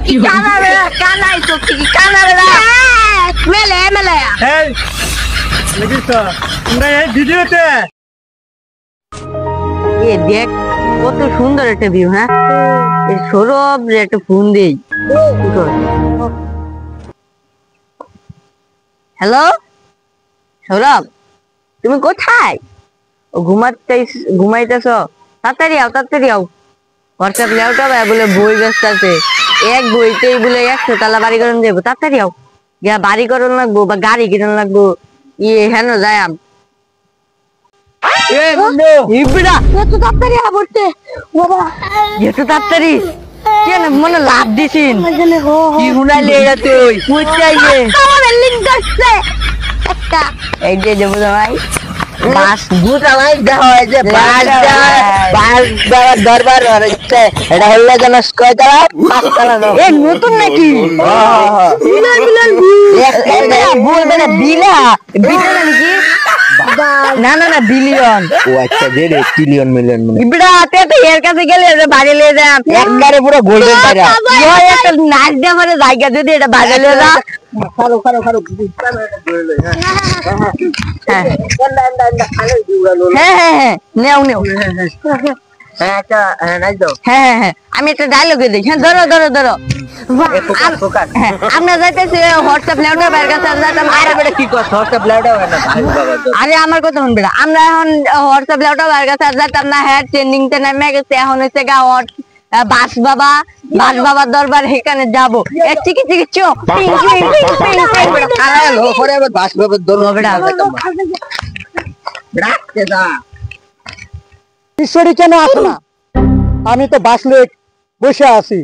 কি কানা বেলা কানাই তো কি কানা বেলা মেলে মেলে এই দেখিস তোমরা এই ভিডিওতে এ দেখ কত সুন্দর একটা ভিউ। হ্যাঁ এই সৌরভ রে একটা ফোন দেই। হ্যালো সৌরভ, তুমি কোথায়? ঘুমাইতেছ? তাড়াতাড়ি আও তাড়াতাড়ি আও। হোয়াটসঅ্যাপ ল্যাপটপ বলে বই ব্যস্ত আছে, এক বইতেই বলে 100 তালা বাড়ি করন যাবো। তাড়াতাড়ি আও, গিয়া বাড়ি করন লাগবো বা গাড়ি কিনন লাগবো। হেন যায় আম তাড়াতাড়ি কেন মনে লাভ দিছিন কি হুনাইলে এটা তুই এই যে যাবো ভাই বাস দুটালাই দেখা হয় যে বাস দেওয়ার দরবার এটা হলে যেন কয়তলা 5 তলা নতুন নাকি বলবে না বিলা বিলা নাকি না না না বিলিয়ন। ও আচ্ছা যে ট্রিলিয়ন মিলিয়ন মানে ইবড়া তে তো এর কাছে গেলে বাড়ি লয়ে যা একবারে পুরো গোল্ডেন টাইরা ইও একটা নাচ দে মানে জায়গা যদি এটা বাড়ি লয়ে যা খারো হ্যাঁ নেও নেও হ্যাঁ আচ্ছা হ্যাঁ নাই দাও হ্যাঁ আমি একটা ডায়লগ দিই। হ্যাঁ ধরো আমরা যাইতেছি হোয়াটসঅ্যাপ ল্যাপটপ এর কাছে যাইতাম। আরে বেটা কি কর হোয়াটসঅ্যাপ ল্যাপটপ না ভাই বাবা আরে আমার কথা শুন বেটা, আমরা এখন হোয়াটসঅ্যাপ ল্যাপটপ এর কাছে যাইতাম না। হ্যাঁ ট্রেন্ডিং তে নামে গেছে, এখন হচ্ছে গা বাস বাবার দরবার এখানে যাবো। ঠিক চো পরে আবার বাস বাবার দরবার বেটা রাখতে দা ঈশ্বরী কেন আসো না? আমি তো বাসলে বসে আছি।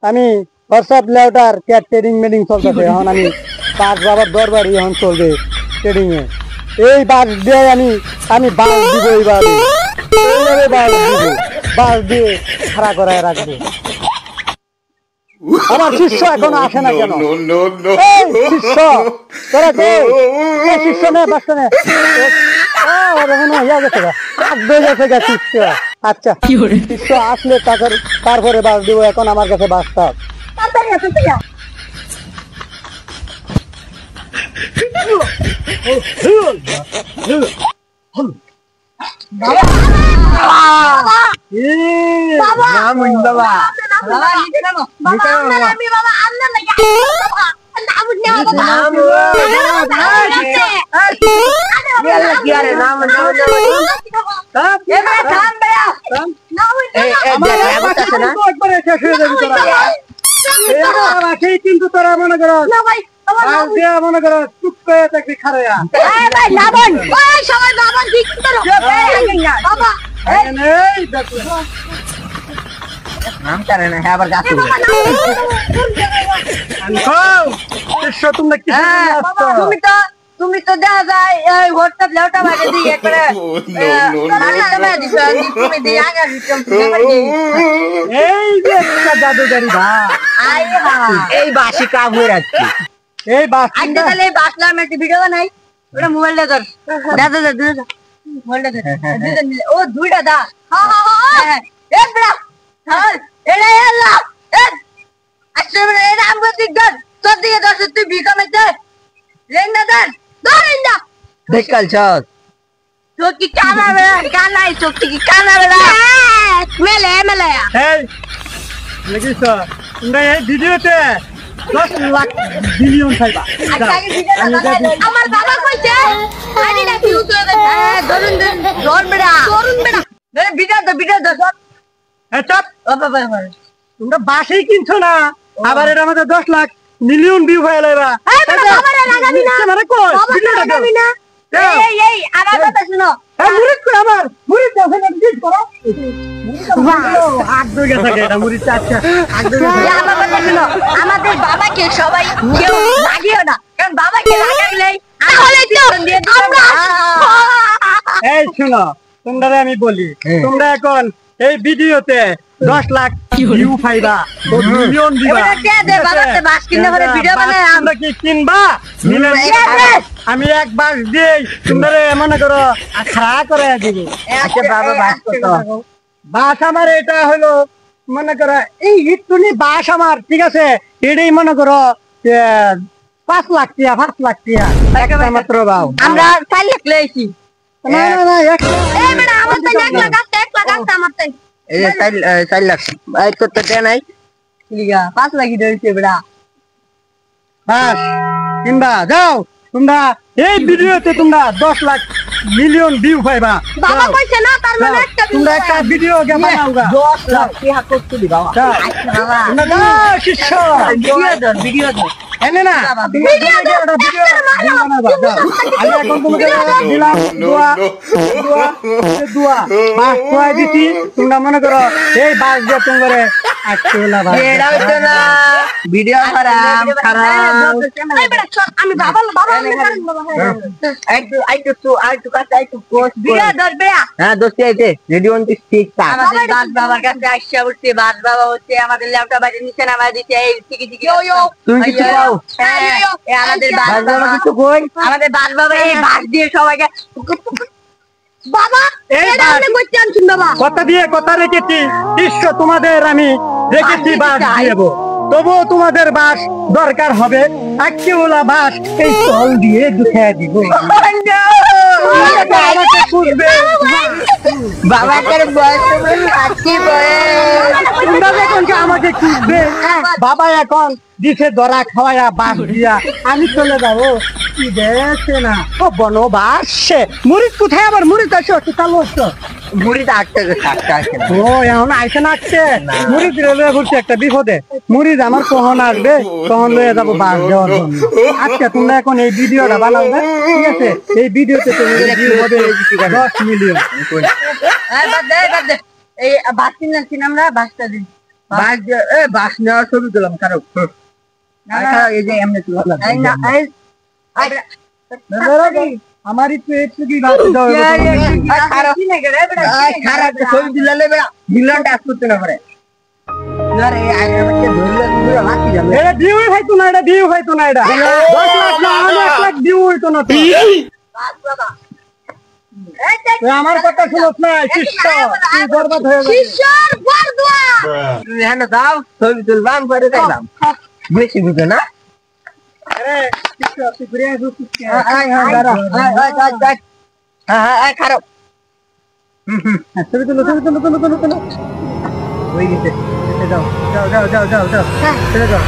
আমি হোয়াটসঅ্যাপ লেটার ট্রেডিং মিটিং চলতেছে, এখন আমি বাস বাবার দরবারই এখন চলবে ট্রেডিং এ। এই বাস দিয়ে আমি বাস দিব, এইভাবে বাস দিয়ে খাড়া করায় রাখবো। আমার শিষ্য এখনো আসে না কেন? শিষ্য তোরা শিষ্য নে বাস নে আচ্ছা শিষ্য আসলে তারপরে বাস দিব, এখন আমার কাছে বাসটা কিন্তু তোরা মনে করো মনে করো চুপ করে থাকবি খারায়া তুমি তো দেখা যায় হোয়াটসঅ্যাপ ল্যাপটপ আগে দিয়ে করে এই যে একটা জাদুগারি ভাই এই বাসি কাম হয়ে যাচ্ছে। এই বাস তাহলে এই বাসলাম একটা ভিডিও বানাই, ওটা মোবাইলটা ধর দাদা মোবাইলটা ধর ও দুইটা দা এক ব্রা হ্যাঁ এলা এলা আসলে এটা আমগো দিগর তোর দিকে দশ তুই বিকামেতে রেন্না ধর ধরেন্না দেখাল চল তো কি কানা বেলা কানাই তো কি কানা বেলা মেলে মেলে এই দেখিস তোমরা এই ভিডিওতে 10 লাখ বিলিয়ন খাইবা। আমার বাবা কইছে আইডি না ভিউ করে দে ধরুন বেড়া ভিডিও ধর এই চুপ ও বাবা তোমরা বাসই কিনছো না, আবার এর মধ্যে 10 লাখ মিলিয়ন ভিউ হয়ে লাইবা। এই বাবারে লাগাবি না মানে কই ভিডিও লাগাবি না। এই আমার কথা শুনো, এই মুরিদ কই আমার মুরিদ দাও না ঠিক করো আগ দুগে থাকে এটা মুরিদ আচ্ছা আগ দুগে আমার কথা শুনো, আমাদের বাবাকে সবাই কেউ লাগিও না, কারণ বাবাকে লাগাইলেই তাহলে তো আমরা এই শুনো তোমরা আমি বলি, তোমরা এখন এই ভিডিওতে 10 লাখ ভিউ পাইবা, মিলিয়ন দিবা। এবারে কে দে বাবাতে বাস কিনে করে ভিডিও বানায় আমরা কি কিনবা? আমি এক বাস দেই তোমরা মনে করো খাড়া করে দিব। আচ্ছা বাবা বাস কত? বাস আমার এটা হলো মনে করো এই ইটুনি বাস আমার ঠিক আছে এটাই মনে করো 5 লাখ টাকা 5 লাখ টাকা একটা মাত্র বাও আমরা 4 লাখ লইছি না না না একটা এই বেটা আমার তো 1 লাখ আছে 1 লাখ আছে আমার তো এই যে 4 লাখ এই তো দেয় নাই লিগা 5 লাখ দিয়েছে বেটা বাস কিংবা যাও তোমরা এই ভিডিওতে তোমরা 10 লাখ মিলিয়ন ভিউ পাইবা বাবা কইছে না তার মানে একটা তোমরা একটা ভিডিও কে বানাওগা 10 লাখ টাকা করতে দি বাবা যাও আচ্ছা বাবা তোমরা যাও শিষ্য ভিডিও ধর এনে না তোমরা একটা ভিডিও বানাবা যাও আমি এখন তোমাকে দিলাম দোয়া বাস কয় দিছি তোমরা মনে করো এই বাস দিয়ে তোমরা আটকেলা ভাই এটা হইতো না ভিডিও খারাপ এই বেটা চল আমি বাবা একটু কাছে একটু পোস্ট ভিডিও ধর বেটা হ্যাঁ দোস্তি আইতে ready on to speak star আমাদের বাস বাবার কাছে আইসা উঠছে বাস বাবা হচ্ছে আমাদের ল্যাপটপ বাজে নিচে নামাই দিচ্ছে এই টিকি টিকি তুমি কিছু কও আমাদের বাস বাবা বাবা কিছু কই আমাদের বাস বাবা এই বাস দিয়ে সবাইকে বাবা এই এটা বাস- আপনি কইতে আনছেন বাবা কথা দিয়ে কথা রেখেছি শিষ্য তোমাদের আমি রেখেছি বাস দেব তবুও তোমাদের বাস দরকার হবে আজকেওলা বাস এই চল দিয়ে দুখে দিব আমাকে খুঁজবে বাবা তোর বয়স আছি তোমরা যখন কি আমাকে খুঁজবে বাবা এখন দিছে ধরা খাওয়ায়া বাস দিয়া আমি চলে যাবো কি দেখছে না ও বনবাসে মুড়িদ কোথায় আবার মুড়িদ আসো একটু চালু আসো মুড়ি তো আটটা আছে না ও এখন আইসে না আসছে মুড়িদ রেলওয়ে ঘুরছে একটা বিপদে মুড়িদ আমার কখন আসবে তখন লয়ে যাবো বাস দেওয়ার জন্য আচ্ছা তোমরা এখন এই ভিডিওটা বানাবে ঠিক আছে এই ভিডিওতে তোমাদের view হবে 10 মিলিয়ন বাদ দে এই বাস কিনছি আমরা বাসটা দিন বাস নেওয়ার ছবি দিলাম কারো এই যে এমনি তুললাম এই না এই আমার একটু কি বাস দাও খারাপ ছবি দিলে বেড়া মিলন টাচ করতে না পারে এটা ভিউ হইতো না এটা ভিউ হইতো না এটা 10 লাখ না 1 লাখ ভিউ হইতো না তো আমার কথা শুনোস না শিষ্য তুই বরবাদ হয়ে যাবে শিষ্যর বরদুয়া হ্যাঁ দাও ছবি তুলবাম করে দেখলাম বেশি বুঝো না আরে শিষ্য তুই ঘুরে আসিস খারাপ ছবি তুলো হয়ে গেছে যাও চলে যাও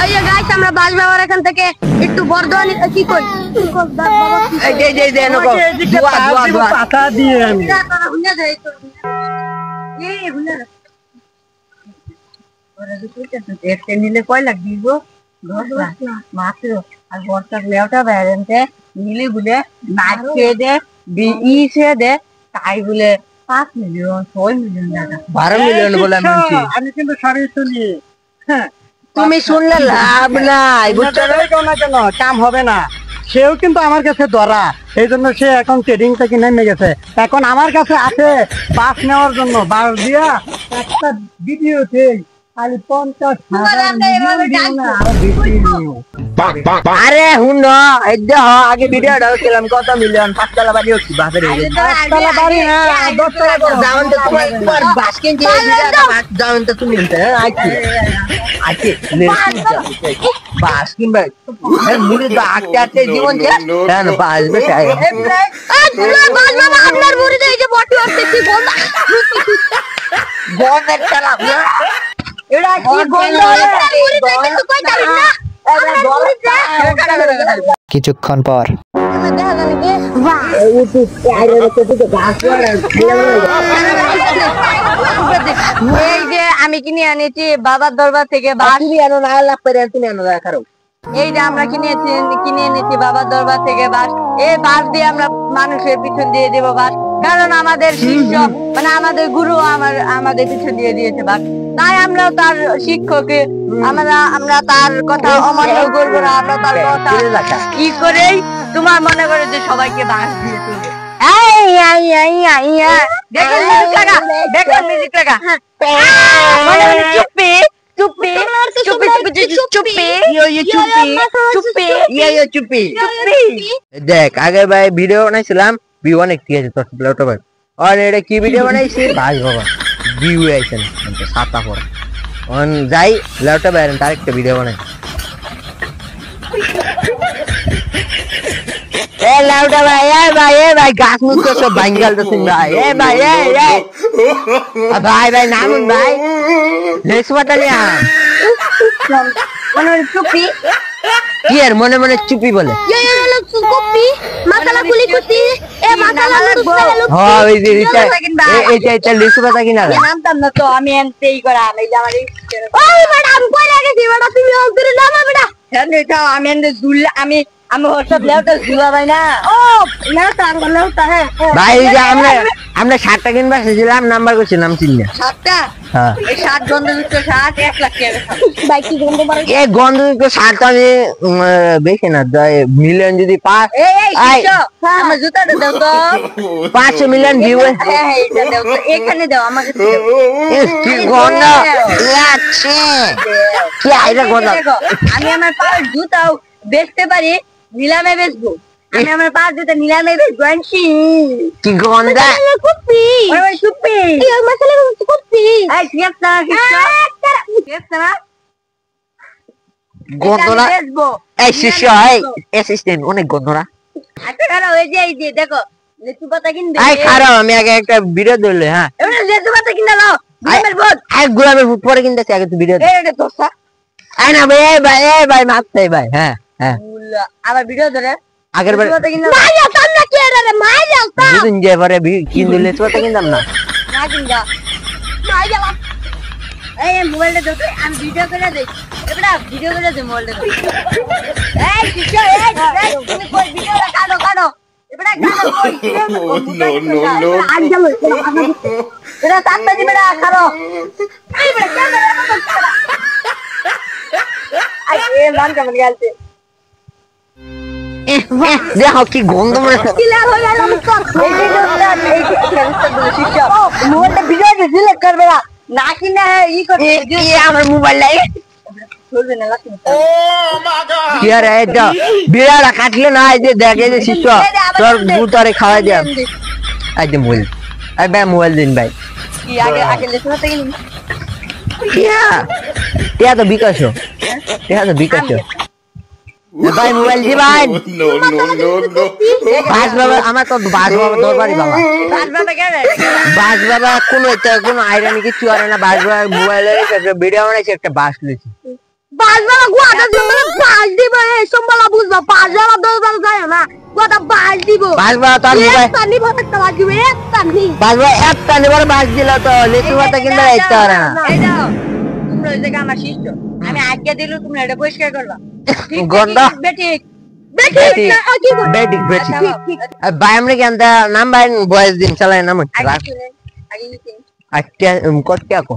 এই যে গাইস আমরা বাস বাবার এখান থেকে একটু বরদুয়া নিতে কি কই এই যে নকো দোয়া পাতা দিয়ে আমি নিলে কয় লাখ দিব মাত্র আর বর্ষার লেওটা বেড়েনতে নিলে বলে নাচ খেয়ে দে খেয়ে দে তাই বলে 5 মিলিয়ন 6 মিলিয়ন টাকা 12 মিলিয়ন বলে আমি বলছি আমি কিন্তু সবই শুনি হ্যাঁ তুমি শুনলে লাভ নাই বুঝছো না না কেন কাম হবে না সেও কিন্তু আমার কাছে ধরা এই জন্য সে এখন ট্রেডিং থেকে নেমে গেছে এখন আমার কাছে আছে বাস নেওয়ার জন্য বাস দিয়া একটা ভিডিওতে খালি 50,000 মিলিয়ন দিও না আরো বেশি নিও আরে হুন এই যে আগে ভিডিওটা ছিলাম কত মিলিয়ন 5 তলা বাড়ি হচ্ছে বাপের তলা বাড়ি না 10 তলা করো। যাওন তো তোমার বাস কিনতে যাওন তো তুমি আইছি বাস কিনবে মুড়ি তো আটতে আটতে জীবন শেষ হ্যাঁ বাস বেশি আপনার মুড়িতে এই যে বটি হচ্ছে কি বল বনের চালাম না এটা কি বন্ধ মুড়িতে কিন্তু কই যাবেন না কিছুক্ষণ পর এই যে আমি কিনে আনিছি বাবার দরবার থেকে বাস তুমি আনো না লাভ করে তুমি আনো খারাপ এই যে আমরা কিনে এনেছি বাবার দরবার থেকে বাস এই বাস দিয়ে আমরা মানুষের পিছন দিয়ে দেবো বাস কারণ আমাদের শিষ্য মানে আমাদের গুরু আমাদের পিছন দিয়ে দিয়েছে বাস তাই আমরা তার শিক্ষকে আমরা তার কথা অমান্য করবো না আমরা তার কথা কি করেই তোমার মনে করে যে সবাইকে বাস দিয়ে তুলবে দেখো মিউজিক লাগা চুপি চুপি চুপি চুপি চুপি দেখ আগে ভাই ভিডিও বানাইছিলাম ভিউ অনেক ঠিক আছে তোর ভাই আর এটা কি ভিডিও বানাইছি ভাই বাবা ভিউ আইছেন ছাতা পরে অন যাই লেউটা বাইরেন তার একটা ভিডিও বানাই এ লেউটা ভাই গাছ মুখ সব ভাঙ্গাল তো ভাই এ ভাই ভাই নামুন ভাই লেস বাতালিয়া মনে চুপি কি আর মনে মনে চুপি বলে কপি মাসালা গুলি কুতি এ মাসালা হ্যাঁ ওই যে এটা লেসু পাতা কিনা নামতাম না তো আমি এমতেই করা আমি জামারি ওই ম্যাডাম কই লাগেছি ম্যাডাম তুমি ওদের নামা বেটা হ্যাঁ এটা আমি এন্ড দুল আমি হোয়াটসঅ্যাপ লেওটা দুলা ভাই না ও লেওটা লেওটা হ্যাঁ ভাই যে আমরা 60 টা কিনবা সেছিলাম নাম্বার করছি নাম চিনি 7টা হ্যাঁ এই 7 গন্ধযুক্ত 7 1 লাখ টাকা ভাই কি গন্ধ মারে এ গন্ধযুক্ত 60 টা আমি বেশি না মিলিয়ন যদি পাস এই আমার জুতাটা দাও তো 500 মিলিয়ন ভিউ হ্যাঁ এটা দাও তো এখানে দাও আমাকে কি গন্ধ লাগছে কি আইরা গন্ধ আমি আমার পায়ের জুতাও বেচতে পারি নিলামে বেচবো আমি আমার পায়ের জুতা নিলামে বেচবো আনছি কি গন্ধ কুপি ওই কুপি এই মশলা কুপি এই ঠিক আছে না গন্ধ না বেচবো এই শিষ্য এই অ্যাসিস্ট্যান্ট অনেক গন্ধ না আচ্ছা কারো এই যে দেখো লেচু পাতা কিনবে এই খারাপ আমি আগে একটা ভিডিও ধরলে হ্যাঁ এবারে লেচু পাতা কিনা নাও গোলামের ভোট এক গোলামের ফুট পরে কিনতেছি আগে তো ভিডিও এই এটা দোসা আই না ভাই মারতে ভাই হ্যাঁ আবার ভিডিও ধরে আগের বার মাইয়া তোমরা কি রে মাইয়া তা দুদিন যে পরে কিন দিলে তো কিনতাম না না কিনবা মাইয়া এই মোবাইলটা দাও তো আমি ভিডিও করে দেই এবড়া ভিডিও করে দে মোবাইলটা এই শিশু এই তুমি কই ভিডিওটা কাটো এবড়া কাটো কই নো আজ গেল এটা সাতটা দিবেড়া কাটো এই বড় ক্যামেরা আই এ মান কেমন গেলছে দেখো কি গন্ধ মনে কিলা হয়ে গেল এই ভিডিওটা এই শিশু মোবাইলটা ভিডিও ডিলিট করবে না কিনা ই করতে কি আমার মোবাইল লাই চলবে না লাগবে কি আর এটা বিড়াটা কাটলে না এই যে দেখে যে শিষ্য তোর গুতারে খাওয়া যায় এই যে মোবাইল এই ভাই মোবাইল দিন ভাই কি আগে লেসন থেকে নি টিয়া তো বিকাশ ভাই মোবাইল দি ভাই No. বাস বাবা আমার তো বাস বাবা দরবারি বাবা বাস বাবা কেন বাস বাবা কোনো আইরানি কিছু আর না বাস বাবা মোবাইলে একটা ভিডিও বানাইছে একটা বাস লইছে বাস বাবা গুয়াটা জঙ্গলে বাস দিব এই সম্বলা বুঝবা বাস বাবা দরবার যায় না গুয়াটা বাস দিব বাস বাবা তার মোবাইল পানি ভরে একটা বাস দিব একটা নি বাস বাবা একটা নেবার বাস দিল তো লেচু পাতা কিনতে যাইতে পারে না এই দাও তোমরা এই জায়গা আমার শিষ্য আমি আজ্ঞা দিলু তোমরা এটা পরিষ্কার করবা গন্ধ বেঠিক বেটিক ভাই আমরা কেন নাম ভাই বয়স দিন চালাই নাম আচ্ছা কত টাকা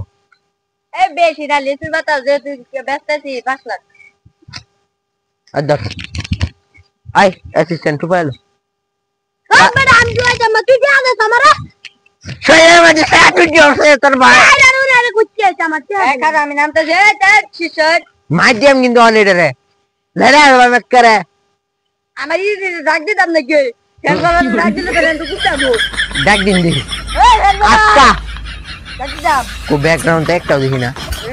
এ বেশি না লেচুর বাতা যে তুই ব্যস্ত আছিস 5 লাখ আদর আই অ্যাসিস্ট্যান্ট পাইলো আমরা আমি তুই জামা তুই জানা আমারা সেই মাঝে সাথে জোরছে তোর ভাই আরে কুচ্চে আমার এখানে আমি নামতে যে তার শিশর মাধ্যম কিন্তু অনেক রে লড়া মত করে আমার এই ডাক দিতাম না কে কেন বলা ডাক দিলে কেন তুই কুচাবো ডাক দিন দেখি এই হেলবা আচ্ছা ডাক দিতাম কো ব্যাকগ্রাউন্ড একটাও দেখি না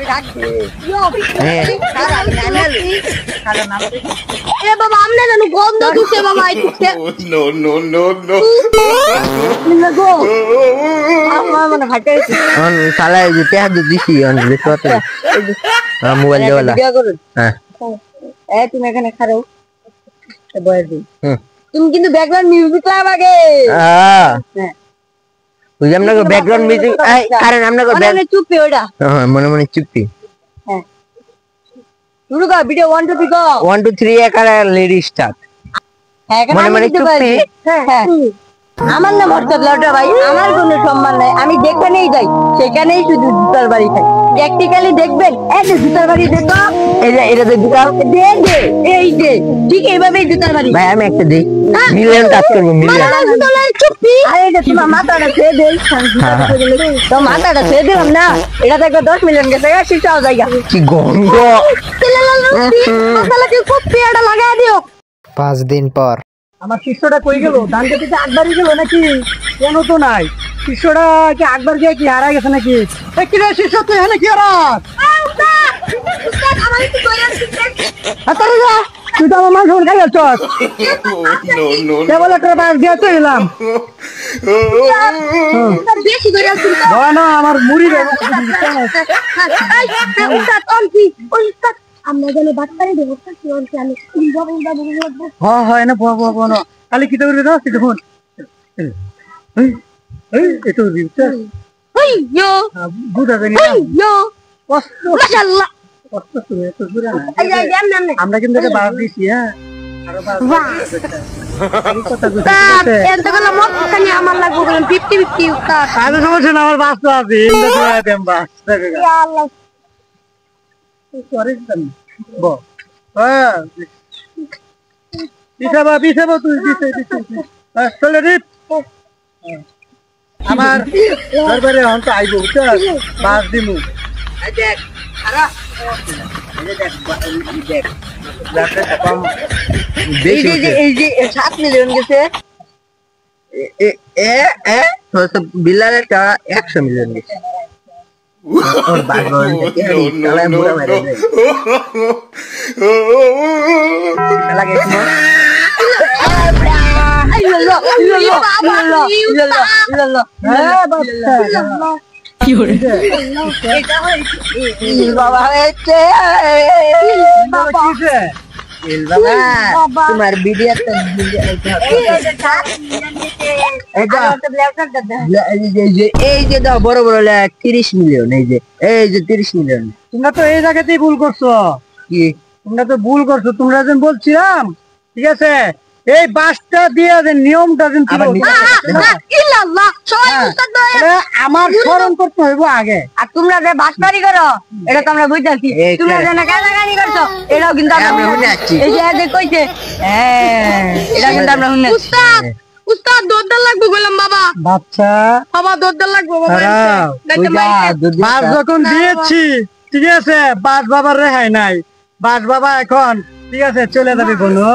ডাক দে ইয়ো হ্যাঁ খারাপ নানালু খারাপ নাম এ বাবা আমনে জানো গন্ধ দিছে বাবা এই কুচে No. নিলে গো আমার মনে ফাটাইছে অন শালা যেতে হাত দিছি অন রেসওয়াতে মোবাইল দেওয়ালা ভিডিও করো হ্যাঁ এ তুমি এখানে খারাও বয়স দিন হুম তুমি কিন্তু ব্যাকগ্রাউন্ড মিউজিক লাগাবে হ্যাঁ হ্যাঁ বুঝলাম না ব্যাকগ্রাউন্ড মিউজিক কারণ আমরা মনে চুপি ওটা হ্যাঁ মনে চুপি হ্যাঁ শুরু কর ভিডিও 1 2 3 গো 1 2 3 একারে লেডি স্টার্ট হ্যাঁ মনে চুপি হ্যাঁ আমার নাম হচ্ছে লটা ভাই আমার কোনো সম্মান নাই আমি যেখানেই যাই সেখানেই শুধু জুতার বাড়ি খাই প্র্যাকটিক্যালি দেখবেন এই যে জুতার বাড়ি দেখো এটা তো জুতা দে এই যে ঠিক এইভাবেই জুতার বাড়ি ভাই আমি একটা দেই মিলিয়ন টাচ করব মিলিয়ন চুপি আরে এটা তোমার মাথাটা ছেড়ে দেই তো মাথাটা ছেড়ে দিলাম না এটা দেখো 10 মিলিয়ন গেছে শিশাও জায়গা কি গন্ধ মশলা কি খুব পেড়া লাগাই দিও 5 দিন পর আমার শিষ্যটা কই গেল ধান খেতে 8 বাড়ি গেল নাকি কেন তো নাই শিষ্যটা কি একবার গিয়ে কি হারা গেছে নাকি? কি রে শিষ্য, তুই এখানে কি হারাস? তুই তো আমার মাংস খাই যাচ্ছস। কেবল একটা বাস দিয়ে তো এলাম। না আমার মুড়ি হয় না খালি কি করবি দাও দেখুন বুঝা জানি আমরা কিন্তু একটা বাস দিছি। হ্যাঁ আমার লাগবে 50-50 উস্তাদ। সমস্যা না, আমার বাস তো আছে। আমার দরবারে এখন তো আইব বাস দিমু। এই যে 7 মিলিয়ন গেছে, বিলালের টা 100 মিলিয়ন গেছে। তোমার ভিডিও এই যে দাও বড় বড় 30 মিলিয়ন। এই যে 30 মিলিয়ন। তোমরা তো এই জায়গাতেই ভুল করছো। কি তোমরা তো ভুল করছো। তোমরা যেন বলছিলাম, ঠিক আছে, এই বাসটা দিয়ে যে নিয়মটা যেন ছিল আমার স্মরণ করতে হইব আগে। আর তোমরা যে বাসবাড়ি করো এটা তো আমরা বুঝতেছি। তোমরা যে গালাগালি করছো এটাও কিন্তু আমরা শুনে আসছি। এই যে কইছে এটা কিন্তু আমরা শুনে উস্তাদ উস্তাদ দরদার লাগবে বললাম বাবা। বাচ্চা বাবা দরদার লাগবে বাবা। বাস যখন দিয়েছি, ঠিক আছে, বাস বাবার রেহাই নাই। বাস বাবা এখন ঠিক আছে চলে যাবে বলো।